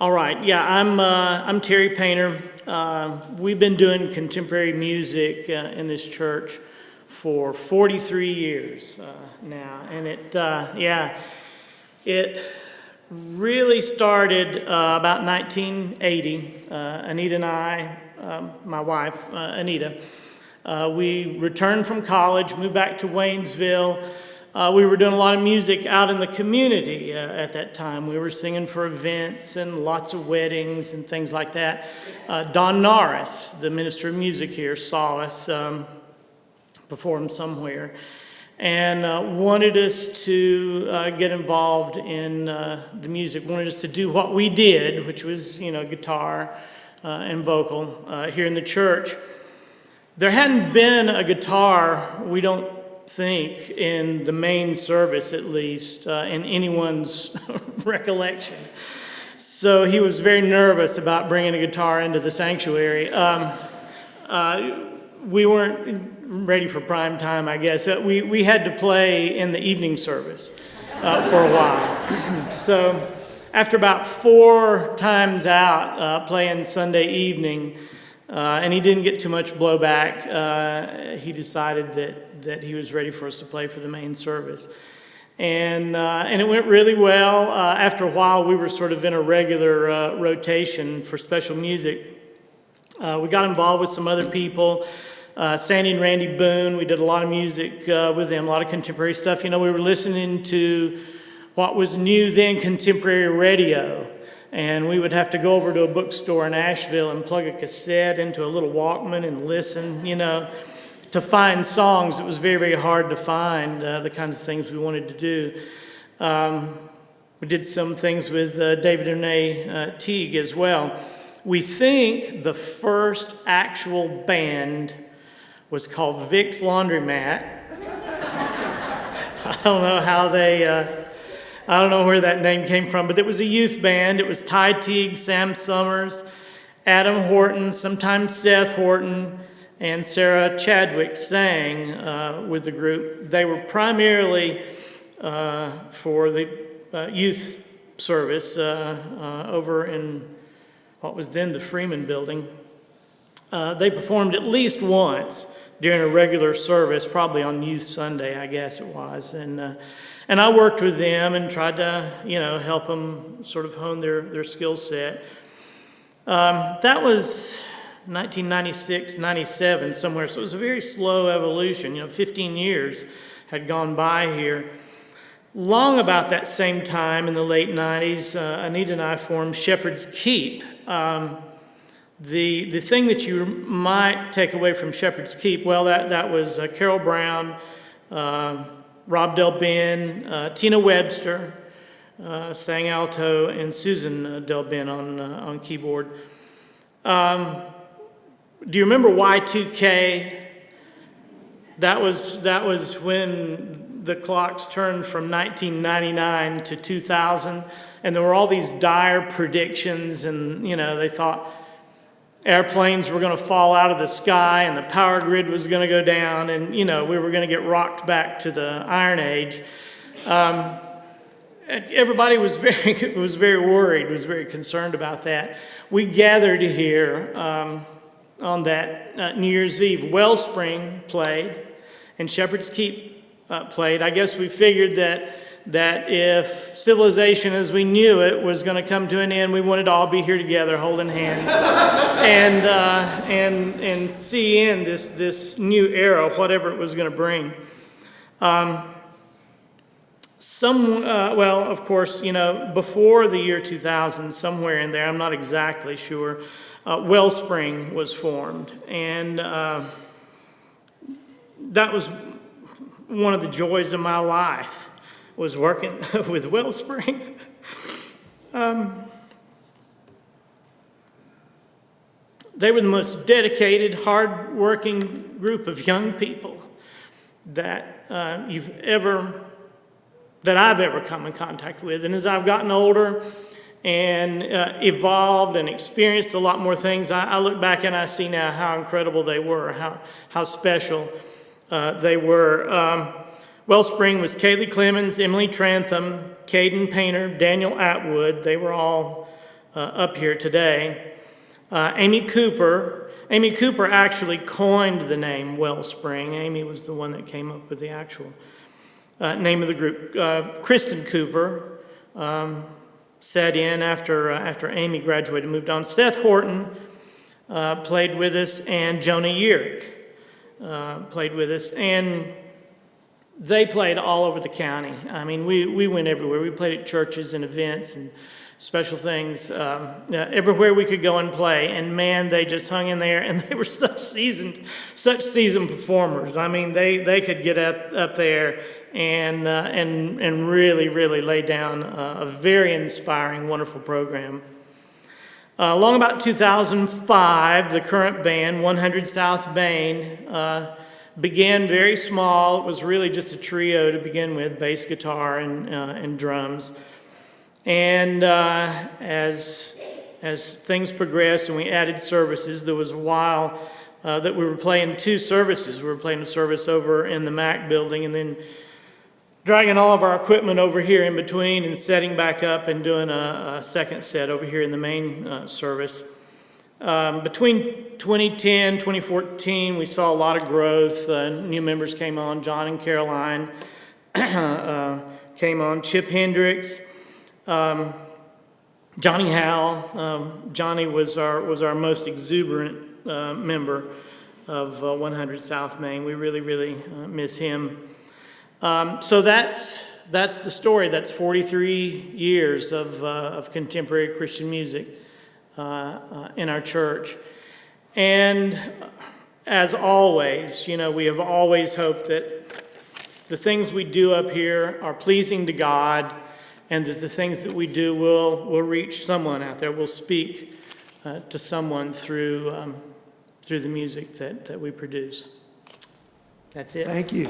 All right, yeah, I'm Terry Painter. We've been doing contemporary music in this church for 43 years now, and it really started about 1980. Anita and I, my wife Anita, we returned from college, moved back to Waynesville. We were doing a lot of music out in the community at that time. We were singing for events and lots of weddings and things like that. Don Norris, the minister of music here, saw us perform somewhere and wanted us to get involved in the music, wanted us to do what we did, which was, guitar and vocal here in the church. There hadn't been a guitar, we don't think, in the main service at least, in anyone's recollection. So he was very nervous about bringing a guitar into the sanctuary. We weren't ready for prime time, I guess. We had to play in the evening service for a while. So after about 4 times out playing Sunday evening, and he didn't get too much blowback, he decided that he was ready for us to play for the main service. And it went really well. After a while, we were sort of in a regular rotation for special music. We got involved with some other people, Sandy and Randy Boone. We did a lot of music with them, a lot of contemporary stuff. We were listening to what was new then, contemporary radio. And we would have to go over to a bookstore in Asheville and plug a cassette into a little Walkman and listen, to find songs. It was very, very hard to find the kinds of things we wanted to do. We did some things with David and Renee Teague as well. We think the first actual band was called Vic's Laundromat. I don't know how I don't know where that name came from, but it was a youth band. It was Ty Teague, Sam Summers, Adam Horton, sometimes Seth Horton, and Sarah Chadwick sang with the group. They were primarily for the youth service over in what was then the Freeman Building. They performed at least once during a regular service, probably on Youth Sunday, I guess it was. And I worked with them and tried to, help them sort of hone their skill set. That was 1996, 97, somewhere. So it was a very slow evolution. 15 years had gone by here. Long about that same time, in the late 90s, Anita and I formed Shepherd's Keep. The thing that you might take away from Shepherd's Keep, well, that was Carol Brown, Rob Delbin, Tina Webster sang alto, and Susan Delbin on keyboard. Do you remember Y2K? That was when the clocks turned from 1999 to 2000, and there were all these dire predictions, and they thought airplanes were going to fall out of the sky, and the power grid was going to go down, and we were going to get rocked back to the Iron Age. Everybody was very worried, was very concerned about that. We gathered here on that New Year's Eve. Wellspring played, and Shepherd's Keep played. I guess we figured that if civilization as we knew it was going to come to an end, we wanted to all be here together, holding hands, and see in this new era, whatever it was going to bring. Well, of course, before the year 2000, somewhere in there, I'm not exactly sure, Wellspring was formed, and that was one of the joys of my life, was working with Wellspring. They were the most dedicated, hard-working group of young people that I've ever come in contact with. And as I've gotten older and evolved and experienced a lot more things, I look back and I see now how incredible they were, how special they were. Wellspring was Kaylee Clemens, Emily Trantham, Caden Painter, Daniel Atwood. They were all up here today. Amy Cooper actually coined the name Wellspring. Amy was the one that came up with the actual name of the group. Kristen Cooper sat in after Amy graduated, moved on. Seth Horton played with us, and Jonah Yerrick played with us, and they played all over the county. I mean, we went everywhere. We played at churches and events and special things, everywhere we could go and play. And man, they just hung in there, and they were such seasoned performers. I mean, they could get up there and really, really lay down a very inspiring, wonderful program. Along about 2005, the current band, 100 South Main, began very small. It was really just a trio to begin with, bass guitar and drums. And as things progressed and we added services, there was a while that we were playing two services. We were playing a service over in the Mac building and then dragging all of our equipment over here in between and setting back up and doing a second set over here in the main service. Between 2010, 2014, we saw a lot of growth. New members came on. John and Caroline came on. Chip Hendricks, Johnny Howell. Johnny was our most exuberant member of 100 South Main. We really, really miss him. So that's the story. That's 43 years of contemporary Christian music in our church. And as always, we have always hoped that the things we do up here are pleasing to God, and that the things that we do will reach someone out there, will speak to someone through the music that we produce. That's it. Thank you.